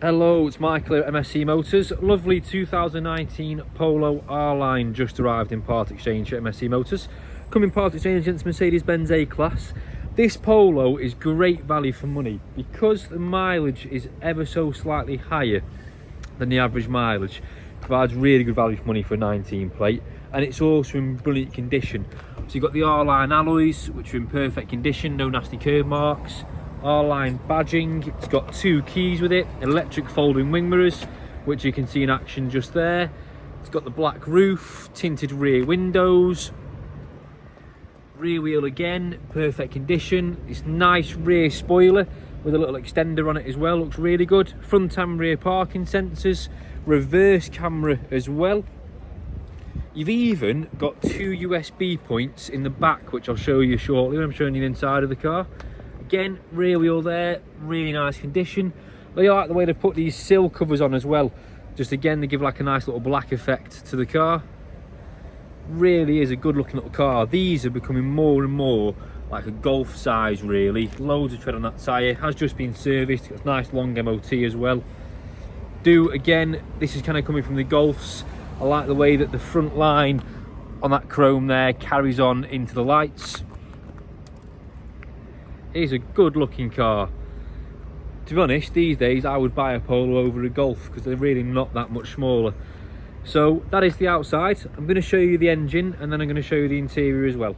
Hello, it's Michael at MSC Motors. Lovely 2019 Polo R Line just arrived in part exchange at MSC Motors. Coming part exchange against Mercedes-Benz A-Class. This Polo is great value for money because the mileage is ever so slightly higher than the average mileage. Provides really good value for money for a 19 plate, and it's also in brilliant condition. So you've got the R Line alloys, which are in perfect condition, no nasty curb marks. R Line badging, it's got two keys with it, electric folding wing mirrors, which you can see in action just there. It's got the black roof, tinted rear windows, rear wheel again, perfect condition. It's nice rear spoiler with a little extender on it as well, looks really good. Front and rear parking sensors, reverse camera as well. You've even got two USB points in the back, which I'll show you shortly when I'm showing you the inside of the car. Again, rear wheel there, really nice condition. I like the way they've put these sill covers on as well. Just again, they give like a nice little black effect to the car. Really is a good looking little car. These are becoming more and more like a Golf size really. Loads of tread on that tyre, has just been serviced, got a nice long MOT as well. Again, this is kind of coming from the Golfs. I like the way that the front line on that chrome there carries on into the lights. It is a good looking car. To be honest, these days I would buy a Polo over a Golf because they're really not that much smaller. So that is the outside. I'm going to show you the engine and then I'm going to show you the interior as well.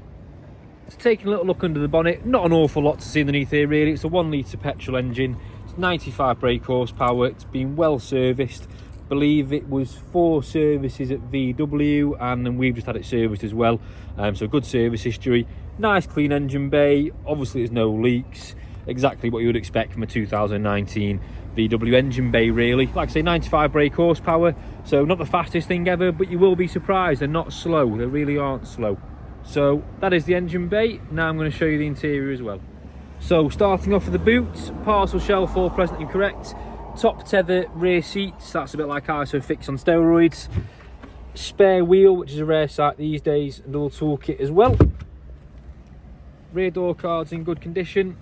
So taking a little look under the bonnet, not an awful lot to see underneath here really. It's a 1 litre petrol engine, it's 95 brake horsepower, it's been well serviced. I believe it was 4 services at VW and then we've just had it serviced as well. So good service history. Nice clean engine bay, obviously there's no leaks, exactly what you would expect from a 2019 VW engine bay really. Like I say, 95 brake horsepower, so not the fastest thing ever, but you will be surprised, they're not slow, they really aren't slow. So that is the engine bay. Now I'm going to show you the interior as well. So starting off with the boot, parcel shelf all present and correct, top tether rear seats, that's a bit like ISOFIX on steroids, spare wheel, which is a rare sight these days, and a little toolkit as well. Rear door cards in good condition,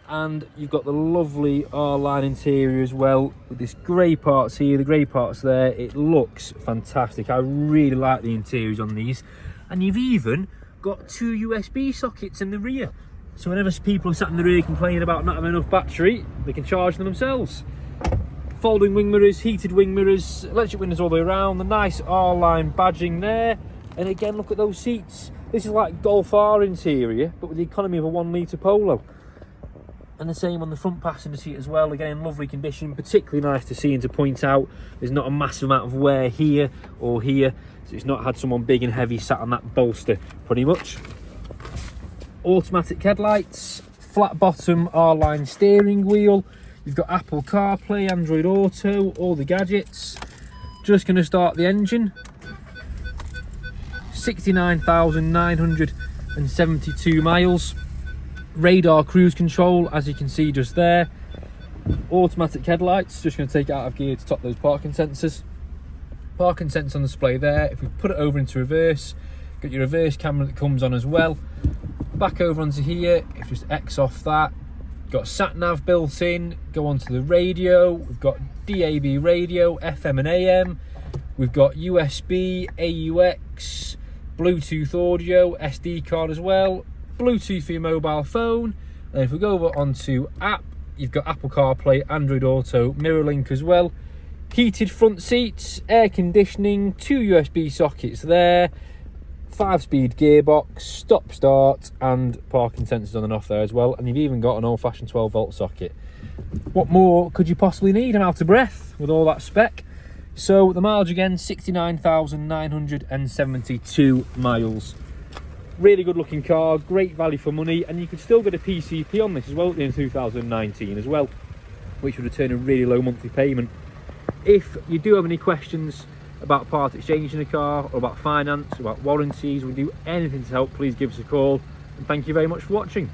and you've got the lovely R Line interior as well with this grey parts here, the grey parts there. It looks fantastic. I really like the interiors on these, and you've even got 2 USB sockets in the rear, so whenever people are sat in the rear complaining about not having enough battery, they can charge them themselves. Folding wing mirrors, heated wing mirrors, electric windows all the way around, the nice R Line badging there, and again look at those seats. This is like Golf R interior, but with the economy of a 1 litre Polo. And the same on the front passenger seat as well, again in lovely condition, particularly nice to see and to point out there's not a massive amount of wear here or here, so it's not had someone big and heavy sat on that bolster pretty much. Automatic headlights, flat bottom R Line steering wheel, you've got Apple CarPlay, Android Auto, all the gadgets. Just going to start the engine. 69,972 miles. Radar cruise control, as you can see just there. Automatic headlights, just going to take it out of gear to top those parking sensors. Parking sensor on display there. If we put it over into reverse, got your reverse camera that comes on as well. Back over onto here, if just X off that, got sat nav built in. Go onto the radio, we've got DAB radio, FM and AM. We've got USB, AUX, Bluetooth audio, SD card as well, Bluetooth for your mobile phone. And if we go over onto app, you've got Apple CarPlay, Android Auto, MirrorLink as well. Heated front seats, air conditioning, 2 USB sockets there, 5-speed gearbox, stop start, and parking sensors on and off there as well. And you've even got an old-fashioned 12-volt socket. What more could you possibly need? I'm out of breath with all that spec. So the mileage again, 69,972 miles. Really good looking car, great value for money, and you could still get a PCP on this as well in 2019 as well, which would return a really low monthly payment. If you do have any questions about part exchanging a car, or about finance, or about warranties, we do anything to help, please give us a call, and thank you very much for watching.